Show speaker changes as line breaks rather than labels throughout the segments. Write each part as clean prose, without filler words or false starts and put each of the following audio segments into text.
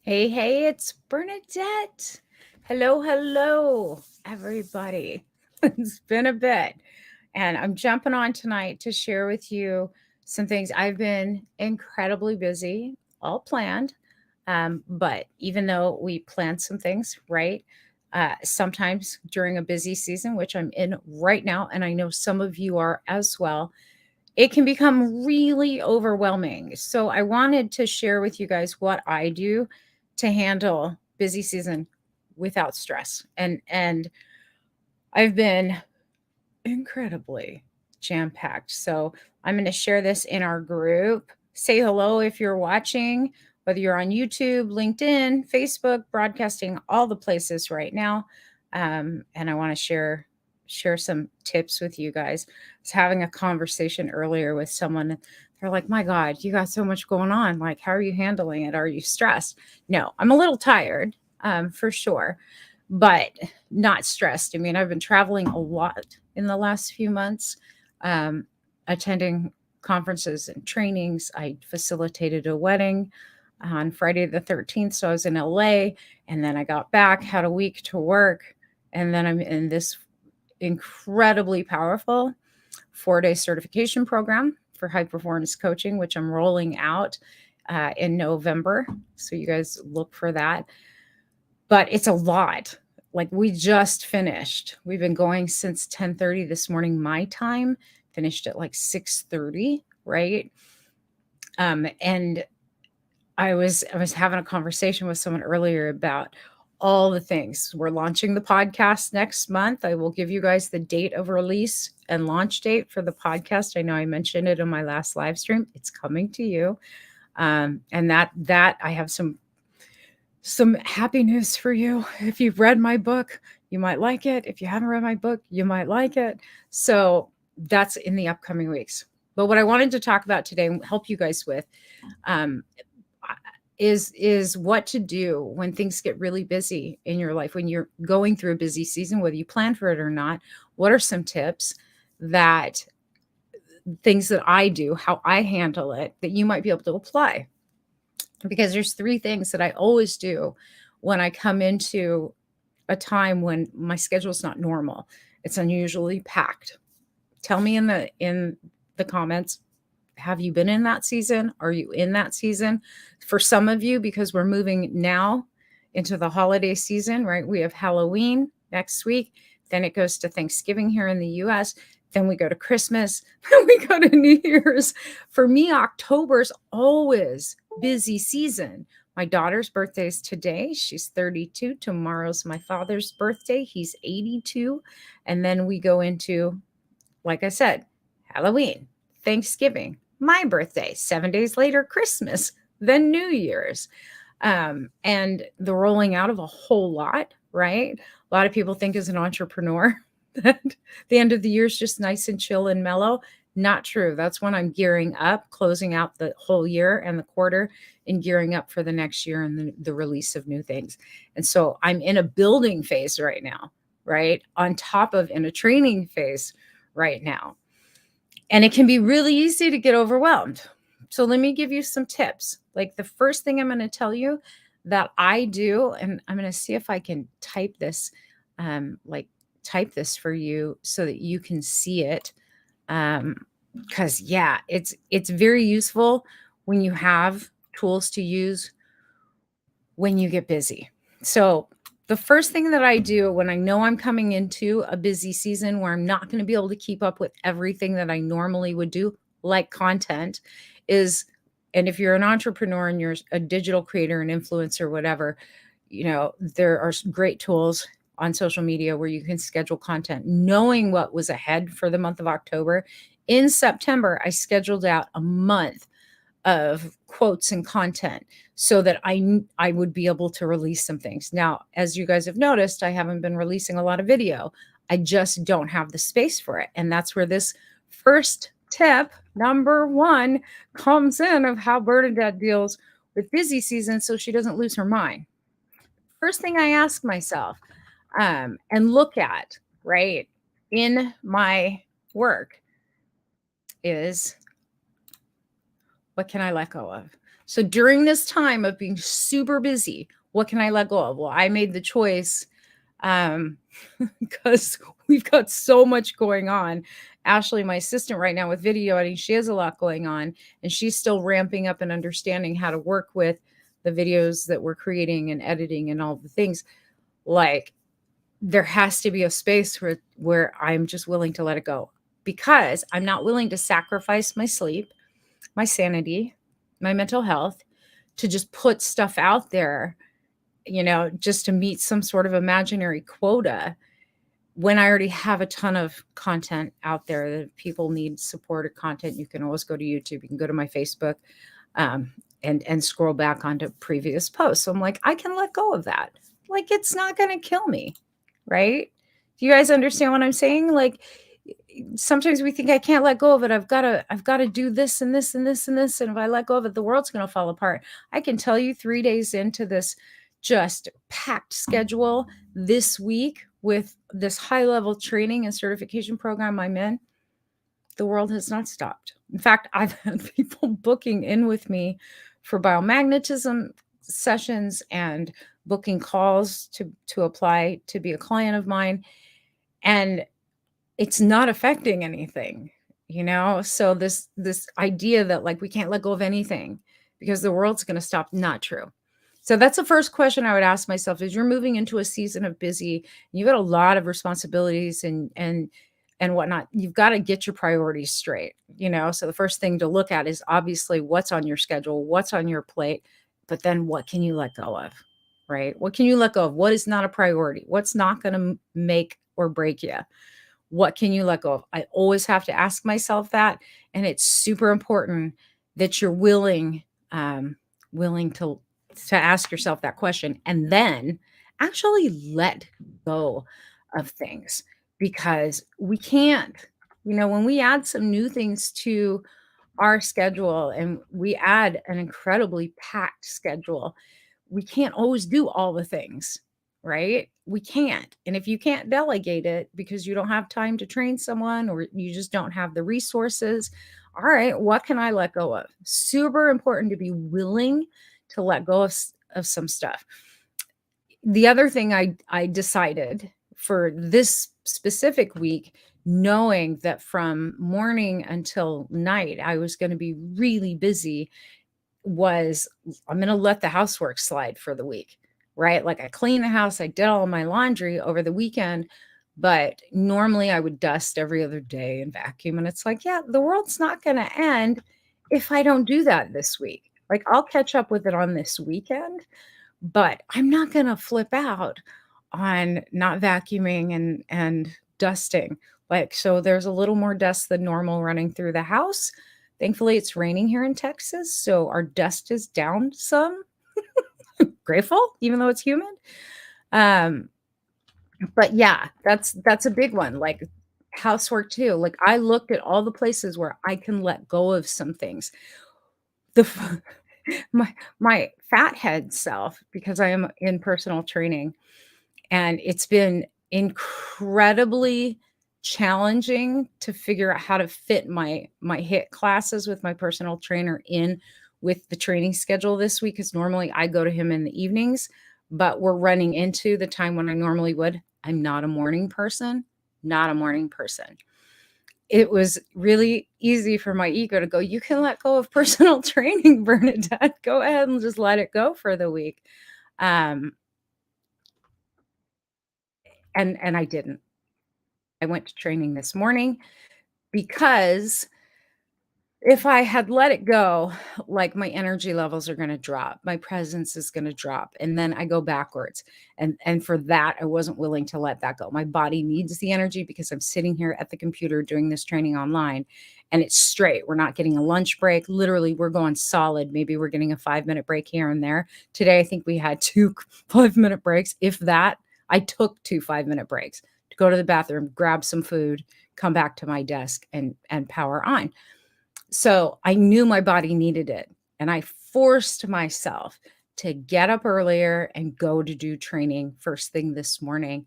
Hey, hey, it's Bernadette. Hello, hello, everybody. It's been a bit, and I'm jumping on tonight to share with you some things. I've been incredibly busy, all planned. But even though we plan some things, right? Sometimes during a busy season, which I'm in right now, and I know some of you are as well, it can become really overwhelming. So I wanted to share with you guys what I do to handle busy season without stress. And I've been incredibly jam-packed. So I'm going to share this in our group. Say hello if you're watching, whether you're on YouTube, LinkedIn, Facebook, broadcasting, all the places right now. And I want to share some tips with you guys. I was having a conversation earlier with someone. They're like, my God, you got so much going on. Like, how are you handling it? Are you stressed? No, I'm a little tired, for sure, but not stressed. I mean, I've been traveling a lot in the last few months, um, attending conferences and trainings. I facilitated a wedding on Friday the 13th. So I was in LA, and then I got back, had a week to work, and then I'm in this incredibly powerful 4-day certification program for high performance coaching, which I'm rolling out in November. So you guys look for that. But it's a lot. Like, we just finished. We've been going since 10:30 this morning my time, finished at like 6:30, right? And I was having a conversation with someone earlier about all the things. We're launching the podcast next month. I will give you guys the date of release and launch date for the podcast. I know I mentioned it in my last live stream. It's coming to you. And that I have some happy news for you. If you've read my book, you might like it. If you haven't read my book, you might like it. So that's in the upcoming weeks. But what I wanted to talk about today and help you guys with, um, is what to do when things get really busy in your life, when you're going through a busy season, whether you plan for it or not. What are some tips, that things that I do, how I handle it, that you might be able to apply? Because there's three things that I always do when I come into a time when my schedule's not normal. It's unusually packed. Tell me in the comments, have you been in that season? Are you in that season? For some of you, because we're moving now into the holiday season, right? We have Halloween next week, then it goes to Thanksgiving here in the US, then we go to Christmas, then we go to New Year's. For me, October's always busy season. My daughter's birthday is today. She's 32. Tomorrow's my father's birthday. He's 82. And then we go into, like I said, Halloween, Thanksgiving, my birthday, 7 days later, Christmas, then New Year's. And the rolling out of a whole lot, right? A lot of people think as an entrepreneur that the end of the year is just nice and chill and mellow. Not true. That's when I'm gearing up, closing out the whole year and the quarter, and gearing up for the next year and the release of new things. And so I'm in a building phase right now, right? On top of in a training phase right now. And it can be really easy to get overwhelmed. So let me give you some tips. Like, the first thing I'm going to tell you that I do, and I'm going to see if I can type this, like type this for you so that you can see it. Because yeah, it's very useful when you have tools to use when you get busy. So the first thing that I do when I know I'm coming into a busy season where I'm not going to be able to keep up with everything that I normally would do, like content, is, and if you're an entrepreneur and you're a digital creator, an influencer, whatever, there are great tools on social media where you can schedule content. Knowing what was ahead for the month of October, in September, I scheduled out a month of quotes and content so that I would be able to release some things. Now, as you guys have noticed, I haven't been releasing a lot of video. I just don't have the space for it. And that's where this first tip, number one, comes in, of how Bernadette deals with busy season so she doesn't lose her mind. First thing I ask myself, and look at, right, in my work, is, what can I let go of? So during this time of being super busy, what can I let go of? Well, I made the choice um, because we've got so much going on. Ashley, my assistant right now with video editing, she has a lot going on, and she's still ramping up and understanding how to work with the videos that we're creating and editing and all the things. Like, there has to be a space where I'm just willing to let it go, because I'm not willing to sacrifice my sleep, my sanity, my mental health to just put stuff out there, just to meet some sort of imaginary quota, when I already have a ton of content out there that people need supported content. You can always go to YouTube, you can go to my Facebook, um, and scroll back onto previous posts. So I'm like, I can let go of that. Like, it's not going to kill me, right? Do you guys understand what I'm saying? Like, sometimes we think I can't let go of it. I've got to do this and this and this and this. And if I let go of it, the world's going to fall apart. I can tell you 3 days into this just packed schedule this week with this high level training and certification program I'm in, the world has not stopped. In fact, I've had people booking in with me for biomagnetism sessions and booking calls to apply to be a client of mine. And it's not affecting anything, So this idea that, like, we can't let go of anything because the world's going to stop, not true. So that's the first question I would ask myself: is you're moving into a season of busy, you've got a lot of responsibilities and whatnot. You've got to get your priorities straight, So the first thing to look at is obviously what's on your schedule, what's on your plate, but then what can you let go of, right? What can you let go of? What is not a priority? What's not going to make or break you? What can you let go of? I always have to ask myself that. And it's super important that you're willing to ask yourself that question and then actually let go of things, because we can't, when we add some new things to our schedule and we add an incredibly packed schedule, we can't always do all the things, right? We can't. And if you can't delegate it because you don't have time to train someone or you just don't have the resources, all right, what can I let go of? Super important to be willing to let go of some stuff. The other thing I decided for this specific week, knowing that from morning until night I was going to be really busy, was I'm going to let the housework slide for the week, right? Like, I cleaned the house, I did all my laundry over the weekend, but normally I would dust every other day and vacuum. And it's like, yeah, the world's not going to end if I don't do that this week. Like, I'll catch up with it on this weekend, but I'm not going to flip out on not vacuuming and dusting. Like, so there's a little more dust than normal running through the house. Thankfully, it's raining here in Texas, so our dust is down some. Grateful, even though it's humid. But yeah, that's a big one. Like, housework too. Like, I looked at all the places where I can let go of some things. The my fathead self, because I am in personal training, and it's been incredibly challenging to figure out how to fit my HIIT classes with my personal trainer in with the training schedule this week, because normally I go to him in the evenings, but we're running into the time when I normally would. I'm not a morning person, not a morning person. It was really easy for my ego to go, you can let go of personal training, Bernadette. Go ahead and just let it go for the week. And I didn't. I went to training this morning because if I had let it go, like, my energy levels are going to drop, my presence is going to drop, and then I go backwards. And for that, I wasn't willing to let that go. My body needs the energy because I'm sitting here at the computer doing this training online, and it's straight. We're not getting a lunch break. Literally, we're going solid. Maybe we're getting a 5-minute break here and there. Today, I think we had 2 5-minute breaks, if that. I took 2 5-minute breaks to go to the bathroom, grab some food, come back to my desk, and power on. So I knew my body needed it, and I forced myself to get up earlier and go to do training first thing this morning.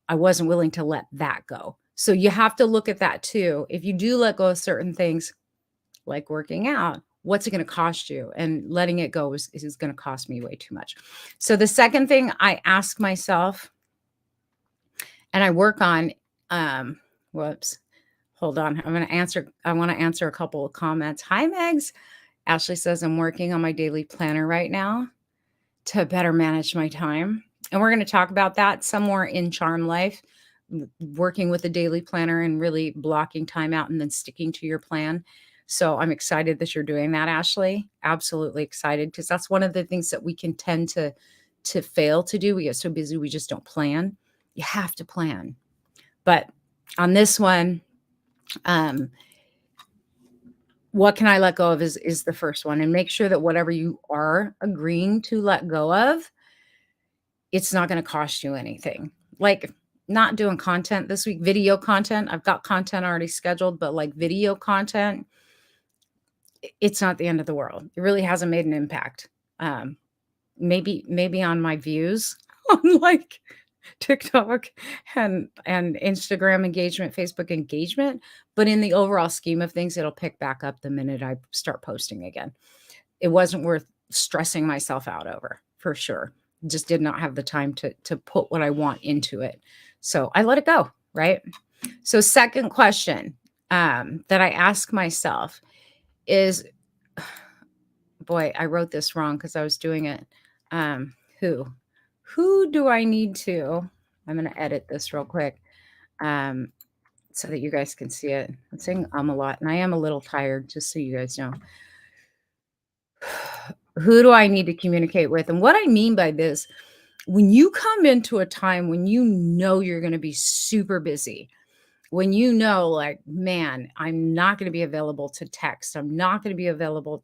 I wasn't willing to let that go. So you have to look at that too. If you do let go of certain things, like working out, what's it going to cost you? And letting it go is going to cost me way too much. So the second thing I ask myself and I work on, whoops, hold on. I want to answer a couple of comments. Hi, Megs. Ashley says, I'm working on my daily planner right now to better manage my time. And we're going to talk about that some more in Charm Life, working with a daily planner and really blocking time out and then sticking to your plan. So I'm excited that you're doing that, Ashley. Absolutely excited, because that's one of the things that we can tend to fail to do. We get so busy, we just don't plan. You have to plan. But on this one, what can I let go of is the first one. And make sure that whatever you are agreeing to let go of, it's not going to cost you anything. Like not doing content this week, video content. I've got content already scheduled, but like video content, it's not the end of the world. It really hasn't made an impact. Maybe on my views on like TikTok and Instagram engagement, Facebook engagement, but in the overall scheme of things, it'll pick back up the minute I start posting again. It wasn't worth stressing myself out over, for sure. Just did not have the time to put what I want into it. So I let it go, right? So second question that I ask myself is, boy, I wrote this wrong because I was doing it. Who do I need to? I'm going to edit this real quick so that you guys can see it. I'm saying a lot, and I am a little tired, just so you guys know. Who do I need to communicate with? And what I mean by this, when you come into a time when you know you're going to be super busy, when you know, like, man, I'm not going to be available to text, I'm not going to be available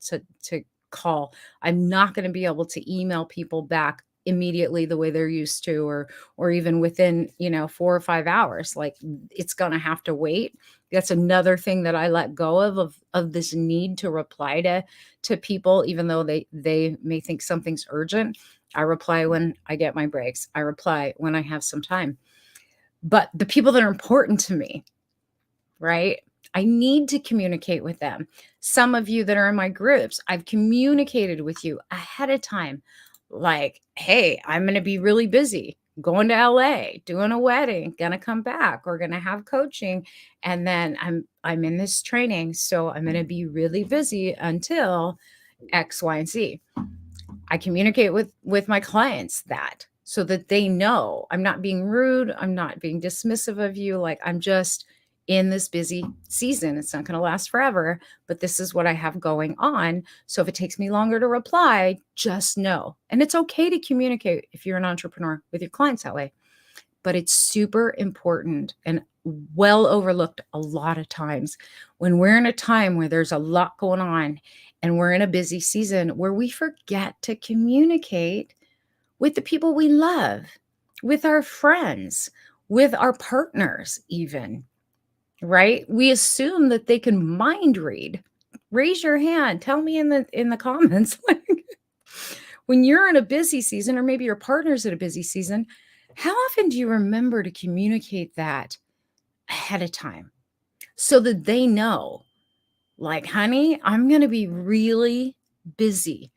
to call, I'm not going to be able to email people back immediately the way they're used to, or even within 4 or 5 hours, like it's going to have to wait. That's another thing that I let go of this need to reply to people, even though they may think something's urgent. I reply when I get my breaks. I reply when I have some time. But the people that are important to me, right? I need to communicate with them. Some of you that are in my groups, I've communicated with you ahead of time. Like, hey, I'm going to be really busy going to LA, doing a wedding, going to come back, we're going to have coaching. And then I'm in this training. So I'm going to be really busy until X, Y, and Z. I communicate with my clients that, so that they know I'm not being rude. I'm not being dismissive of you. Like, I'm just in this busy season. It's not going to last forever, but this is what I have going on. So if it takes me longer to reply, just know. And it's okay to communicate if you're an entrepreneur with your clients that way, but it's super important and well overlooked a lot of times when we're in a time where there's a lot going on and we're in a busy season where we forget to communicate with the people we love, with our friends, with our partners even. Right? We assume that they can mind read. Raise your hand. Tell me in the comments. When you're in a busy season, or maybe your partner's at a busy season, how often do you remember to communicate that ahead of time so that they know, like, honey, I'm going to be really busy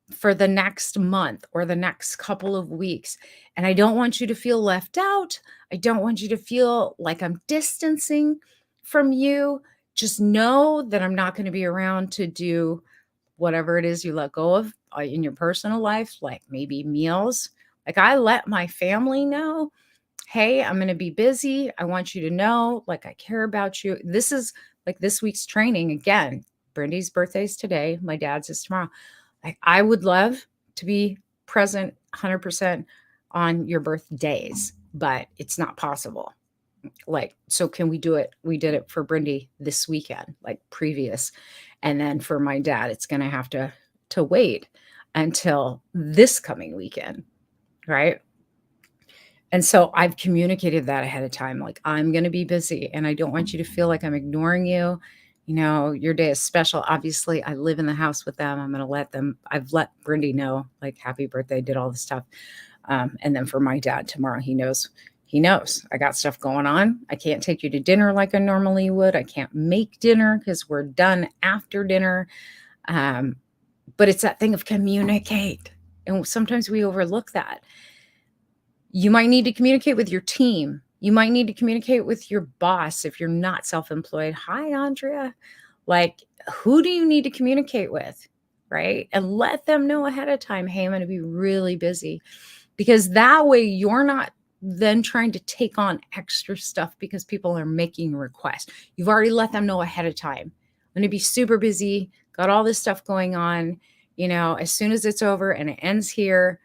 for the next month or the next couple of weeks. And I don't want you to feel left out. I don't want you to feel like I'm distancing from you. Just know that I'm not going to be around to do whatever it is you let go of in your personal life, like maybe meals. Like, I let my family know, hey, I'm going to be busy. I want you to know, like, I care about you. This is like this week's training. Again, Brindy's birthday's today. My dad's is tomorrow. Like, I would love to be present 100% on your birthdays, but it's not possible. Like, so can we do it? We did it for Brindy this weekend, like previous. And then for my dad, it's going to have to wait until this coming weekend. Right. And so I've communicated that ahead of time. Like, I'm going to be busy and I don't want you to feel like I'm ignoring you. Your day is special. Obviously, I live in the house with them. I'm going to let them, I've let Brindy know, like, happy birthday, did all the stuff. And then for my dad tomorrow, he knows I got stuff going on. I can't take you to dinner like I normally would. I can't make dinner because we're done after dinner. But it's that thing of communicate. And sometimes we overlook that. You might need to communicate with your team. You might need to communicate with your boss if you're not self-employed. Hi, Andrea. Like, who do you need to communicate with? Right? And let them know ahead of time, hey, I'm going to be really busy. Because that way you're not then trying to take on extra stuff because people are making requests. You've already let them know ahead of time. I'm going to be super busy, got all this stuff going on. As soon as it's over and it ends here,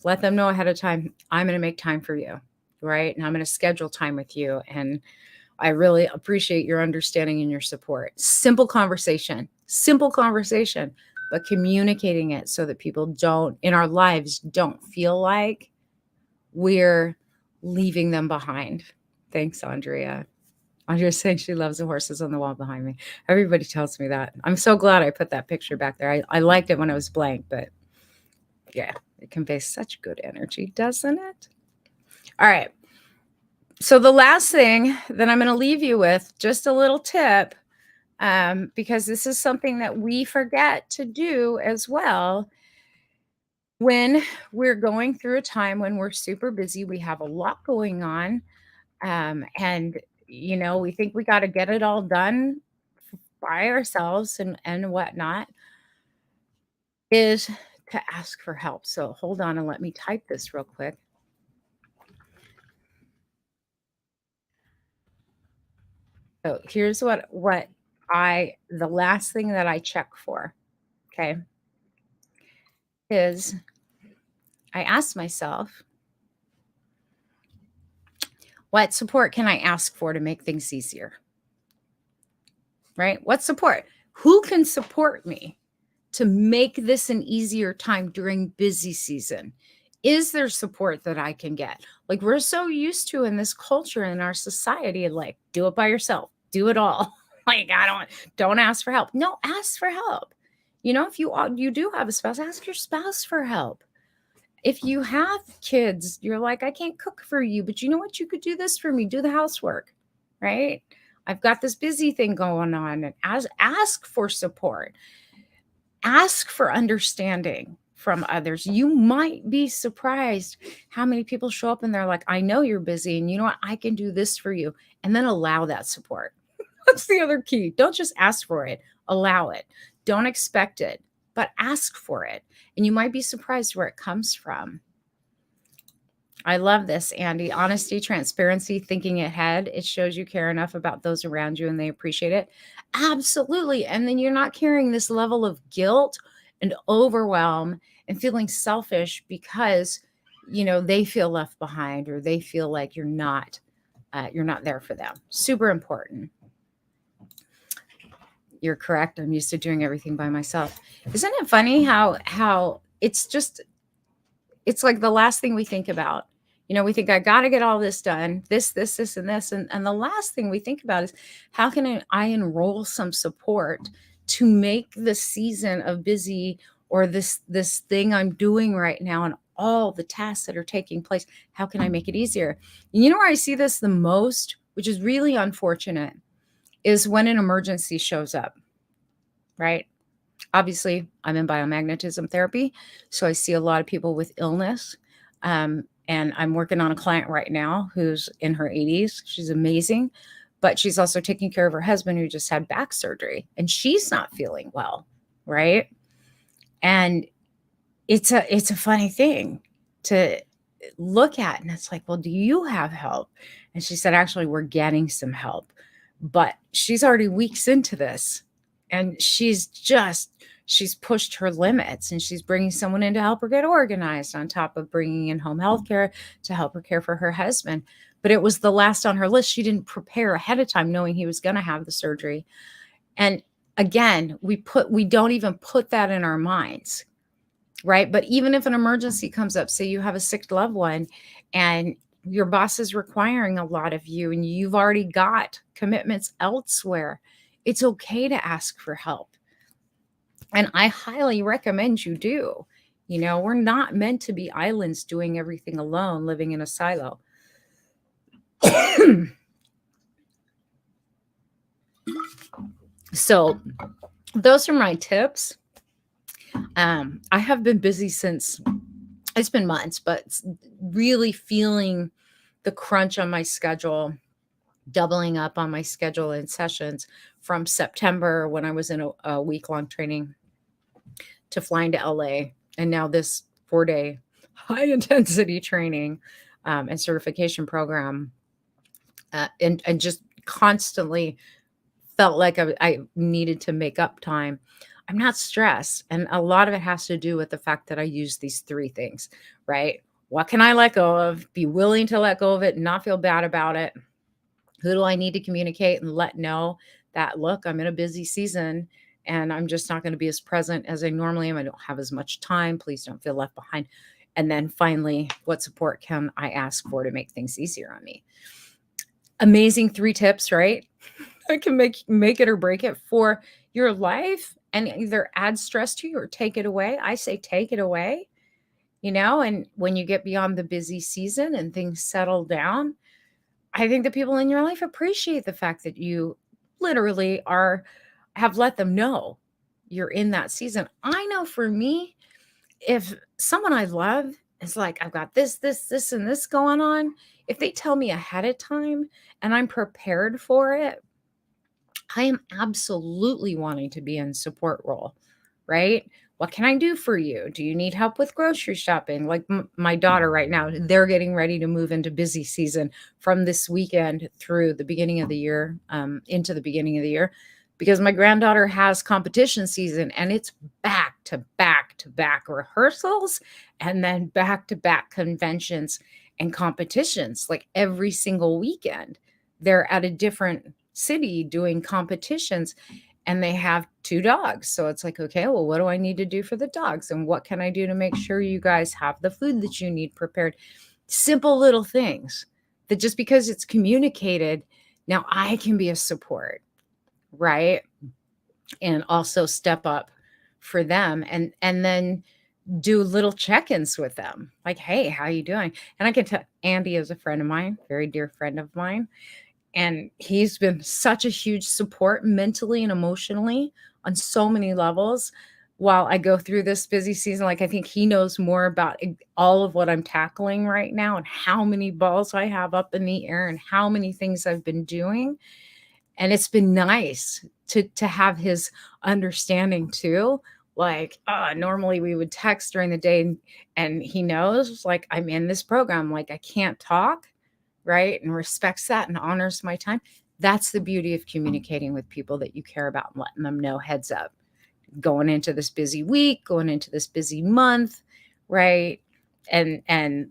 let them know ahead of time, I'm going to make time for you, right? And I'm going to schedule time with you. And I really appreciate your understanding and your support. Simple conversation, but communicating it so that people in our lives don't feel like we're leaving them behind. Thanks, Andrea. Andrea's saying she loves the horses on the wall behind me. Everybody tells me that. I'm so glad I put that picture back there. I liked it when it was blank, but yeah, it conveys such good energy, doesn't it? All right. So the last thing that I'm going to leave you with, just a little tip, because this is something that we forget to do as well. When we're going through a time when we're super busy, we have a lot going on, and we think we got to get it all done by ourselves and whatnot, is to ask for help. So hold on and let me type this real quick. So here's what the last thing that I check for, okay, is I ask myself, what support can I ask for to make things easier? Right? What support? Who can support me to make this an easier time during busy season? Is there support that I can get? Like, we're so used to in this culture, in our society, like, do it by yourself, do it all. Like, don't ask for help. No, ask for help. If you do have a spouse, ask your spouse for help. If you have kids, you're like, I can't cook for you, but you know what? You could do this for me. Do the housework, right? I've got this busy thing going on, and ask for support. Ask for understanding from others. You might be surprised how many people show up and they're like, I know you're busy, and you know what? I can do this for you. And then allow that support. That's the other key. Don't just ask for it, allow it. Don't expect it, but ask for it. And you might be surprised where it comes from. I love this, Andy. Honesty, transparency, thinking ahead. It shows you care enough about those around you and they appreciate it. Absolutely. And then you're not carrying this level of guilt and overwhelm and feeling selfish because, they feel left behind or they feel like you're not there for them. Super important. You're correct. I'm used to doing everything by myself. Isn't it funny how it's like the last thing we think about? We think I got to get all this done, this, and this. And the last thing we think about is how can I enroll some support to make the season of busy or this thing I'm doing right now and all the tasks that are taking place, how can I make it easier? And where I see this the most, which is really unfortunate, is when an emergency shows up, right? Obviously, I'm in biomagnetism therapy, so I see a lot of people with illness. And I'm working on a client right now who's in her 80s. She's amazing, but she's also taking care of her husband who just had back surgery, and she's not feeling well, right? And it's a funny thing to look at, and it's like, well, do you have help? And she said, actually, we're getting some help, but she's already weeks into this, and she's pushed her limits, and she's bringing someone in to help her get organized on top of bringing in home health care to help her care for her husband. But it was the last on her list. She didn't prepare ahead of time knowing he was going to have the surgery. And again, we don't even put that in our minds, right? But even if an emergency comes up, say you have a sick loved one and your boss is requiring a lot of you and you've already got commitments elsewhere, it's okay to ask for help. And I highly recommend you do. We're not meant to be islands doing everything alone, living in a silo. So those are my tips. I have been busy since it's been months, but really feeling the crunch on my schedule, doubling up on my schedule and sessions from September when I was in a week-long training to flying to LA, and now this 4-day high intensity training and certification program, and just constantly felt like I needed to make up time. I'm not stressed. And a lot of it has to do with the fact that I use these three things, right? What can I let go of? Be willing to let go of it and not feel bad about it. Who do I need to communicate and let know that, look, I'm in a busy season and I'm just not going to be as present as I normally am. I don't have as much time. Please don't feel left behind. And then finally, what support can I ask for to make things easier on me? Amazing 3 tips, right? That can make it or break it for your life and either add stress to you or take it away. I say take it away, and when you get beyond the busy season and things settle down, I think the people in your life appreciate the fact that you literally have let them know you're in that season. I know for me, if someone I love is like, I've got this, and this going on, if they tell me ahead of time and I'm prepared for it, I am absolutely wanting to be in support role, right? What can I do for you? Do you need help with grocery shopping? Like my daughter right now, they're getting ready to move into busy season from this weekend through the beginning of the year, into the beginning of the year, because my granddaughter has competition season and it's back to back to back rehearsals and then back to back conventions and competitions. Like every single weekend, they're at a different city doing competitions and they have 2 dogs. So it's like, okay, well, what do I need to do for the dogs? And what can I do to make sure you guys have the food that you need prepared? Simple little things that just because it's communicated, now I can be a support, right? And also step up for them and then do little check-ins with them. Like, hey, how you doing? And I can tell Andy is a friend of mine, very dear friend of mine. And he's been such a huge support mentally and emotionally on so many levels while I go through this busy season. Like, I think he knows more about all of what I'm tackling right now and how many balls I have up in the air and how many things I've been doing. And it's been nice to have his understanding too. Like, normally we would text during the day and he knows, like, I'm in this program, like I can't talk, right? And respects that and honors my time. That's the beauty of communicating with people that you care about and letting them know, heads up, going into this busy week, going into this busy month, right? And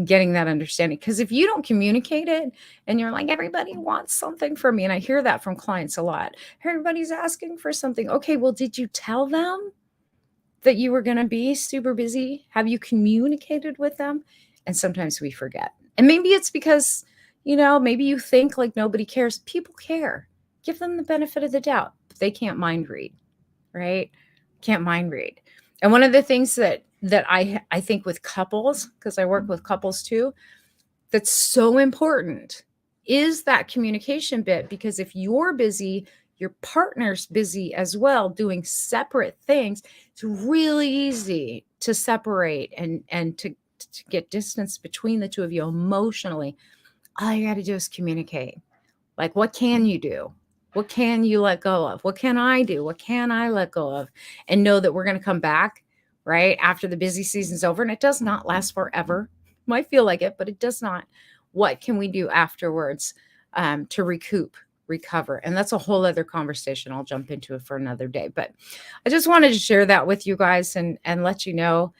getting that understanding. Because if you don't communicate it and you're like, everybody wants something from me, and I hear that from clients a lot. Everybody's asking for something. Okay, well, did you tell them that you were going to be super busy? Have you communicated with them? And sometimes we forget. And maybe it's because, maybe you think like nobody cares. People care. Give them the benefit of the doubt. But they can't mind read, right? Can't mind read. And one of the things that I think with couples, because I work with couples too, that's so important is that communication bit. Because if you're busy, your partner's busy as well doing separate things, it's really easy to separate and to get distance between the two of you emotionally. All you got to do is communicate. Like, what can you do? What can you let go of? What can I do? What can I let go of? And know that we're going to come back, right? After the busy season's over. And it does not last forever. Might feel like it, but it does not. What can we do afterwards to recover? And that's a whole other conversation. I'll jump into it for another day. But I just wanted to share that with you guys and let you know,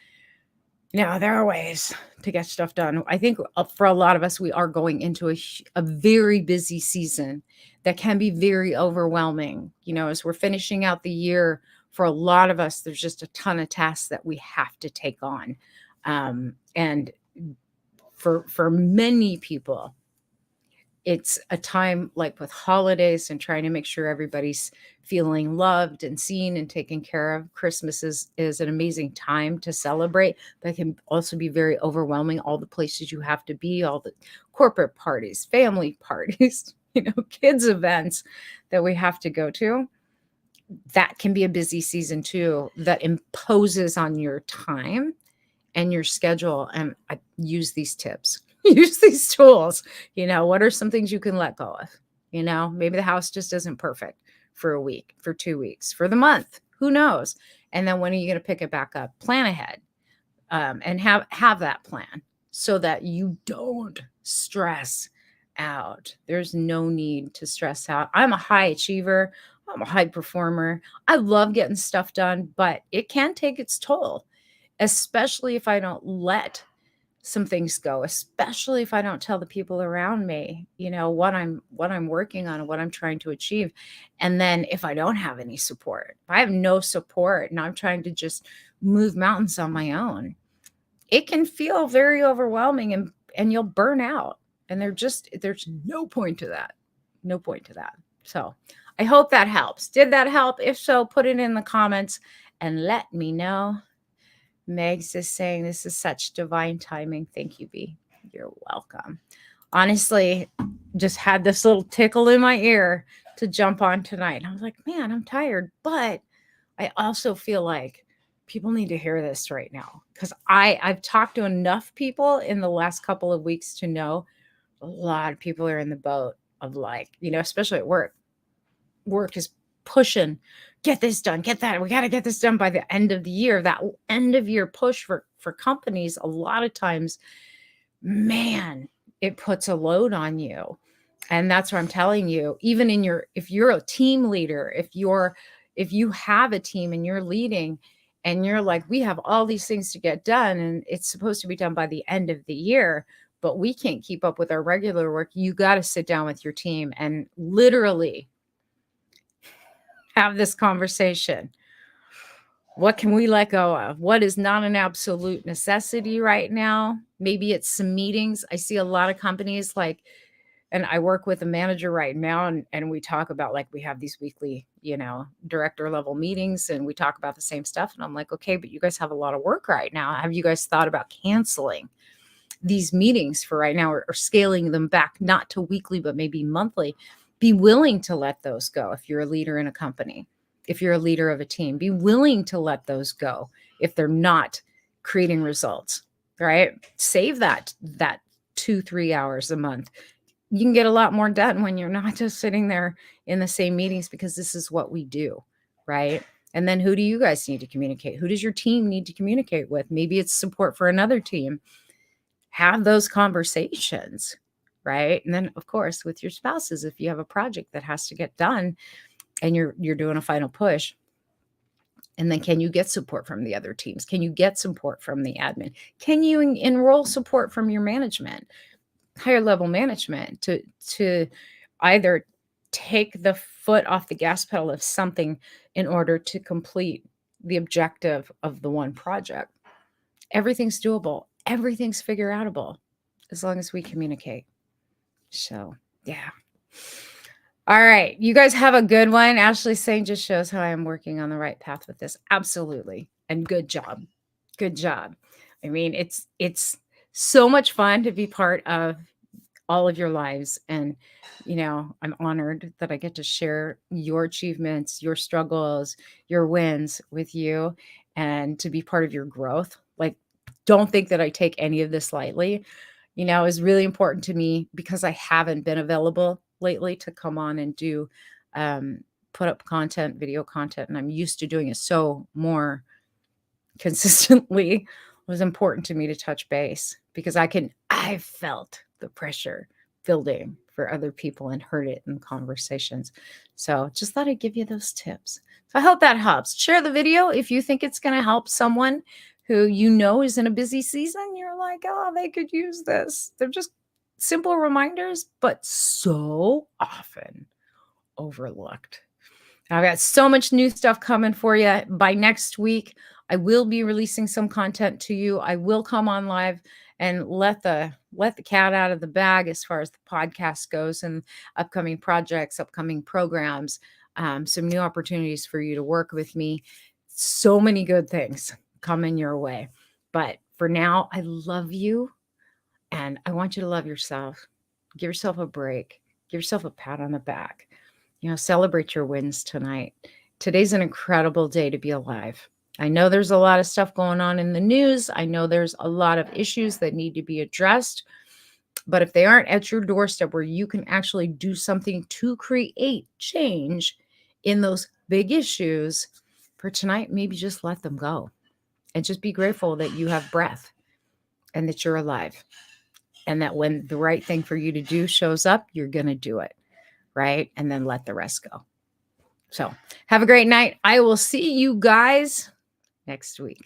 there are ways to get stuff done. I think for a lot of us, we are going into a very busy season that can be very overwhelming. As we're finishing out the year, for a lot of us, there's just a ton of tasks that we have to take on. And for many people, it's a time like with holidays and trying to make sure everybody's feeling loved and seen and taken care of. Christmas is an amazing time to celebrate, but it can also be very overwhelming. All the places you have to be, all the corporate parties, family parties, kids events that we have to go to. that can be a busy season too, that imposes on your time and your schedule. And I use these tips, use these tools. What are some things you can let go of? Maybe the house just isn't perfect for a week, for 2 weeks, for the month, who knows? And then when are you going to pick it back up? Plan ahead, and have that plan so that you don't stress out. There's no need to stress out. I'm a high achiever. I'm a high performer. I love getting stuff done, but it can take its toll, especially if I don't let some things go, especially if I don't tell the people around me, what I'm working on and what I'm trying to achieve. And then if I don't have any support, if I have no support and I'm trying to just move mountains on my own, it can feel very overwhelming, and you'll burn out. And there's no point to that. No point to that. So I hope that helps. Did that help? If so, put it in the comments and let me know. Megs is saying this is such divine timing. Thank you, B. You're welcome. Honestly, just had this little tickle in my ear to jump on tonight. I was like, man, I'm tired, but I also feel like people need to hear this right now, because I've talked to enough people in the last couple of weeks to know a lot of people are in the boat of, like, especially at work. Work is pushing, get this done, get that. We got to get this done by the end of the year. That end of year push for companies, a lot of times, man, it puts a load on you. And that's what I'm telling you. Even if you're a team leader, if you have a team and you're leading and you're like, we have all these things to get done and it's supposed to be done by the end of the year, but we can't keep up with our regular work. You got to sit down with your team and literally have this conversation. What can we let go of? What is not an absolute necessity right now? Maybe it's some meetings. I see a lot of companies and I work with a manager right now, and we talk about, like, we have these weekly, director level meetings, and we talk about the same stuff. And I'm like, okay, but you guys have a lot of work right now. Have you guys thought about canceling these meetings for right now, or scaling them back, not to weekly, but maybe monthly? Be willing to let those go. If you're a leader in a company, if you're a leader of a team, be willing to let those go if they're not creating results, right? Save that 2-3 hours a month. You can get a lot more done when you're not just sitting there in the same meetings, because this is what we do, right? And then who do you guys need to communicate? Who does your team need to communicate with? Maybe it's support for another team. Have those conversations, right? And then, of course, with your spouses, if you have a project that has to get done and you're doing a final push, and then can you get support from the other teams? Can you get support from the admin? Can you enroll support from your management, higher level management, to either take the foot off the gas pedal of something in order to complete the objective of the one project? Everything's doable. Everything's figure outable as long as we communicate. So, yeah. All right. You guys have a good one. Ashley saying just shows how I am working on the right path with this. Absolutely. And good job. Good job. I mean, it's so much fun to be part of all of your lives. And, I'm honored that I get to share your achievements, your struggles, your wins with you, and to be part of your growth. Like, don't think that I take any of this lightly. It's really important to me, because I haven't been available lately to come on and do, put up content, video content. And I'm used to doing it so more consistently. It was important to me to touch base, because I felt the pressure building for other people and heard it in conversations. So just thought I'd give you those tips. So I hope that helps. Share the video if you think it's going to help someone who is in a busy season. You're like, oh, they could use this. They're just simple reminders, but so often overlooked. I've got so much new stuff coming for you. By next week, I will be releasing some content to you. I will come on live and let the cat out of the bag as far as the podcast goes, and upcoming projects, upcoming programs, some new opportunities for you to work with me. So many good things coming your way. But for now, I love you, and I want you to love yourself. Give yourself a break. Give yourself a pat on the back. Celebrate your wins tonight. Today's an incredible day to be alive. I know there's a lot of stuff going on in the news. I know there's a lot of issues that need to be addressed. But if they aren't at your doorstep where you can actually do something to create change in those big issues for tonight, maybe just let them go and just be grateful that you have breath and that you're alive. And that when the right thing for you to do shows up, you're going to do it. Right. And then let the rest go. So have a great night. I will see you guys next week.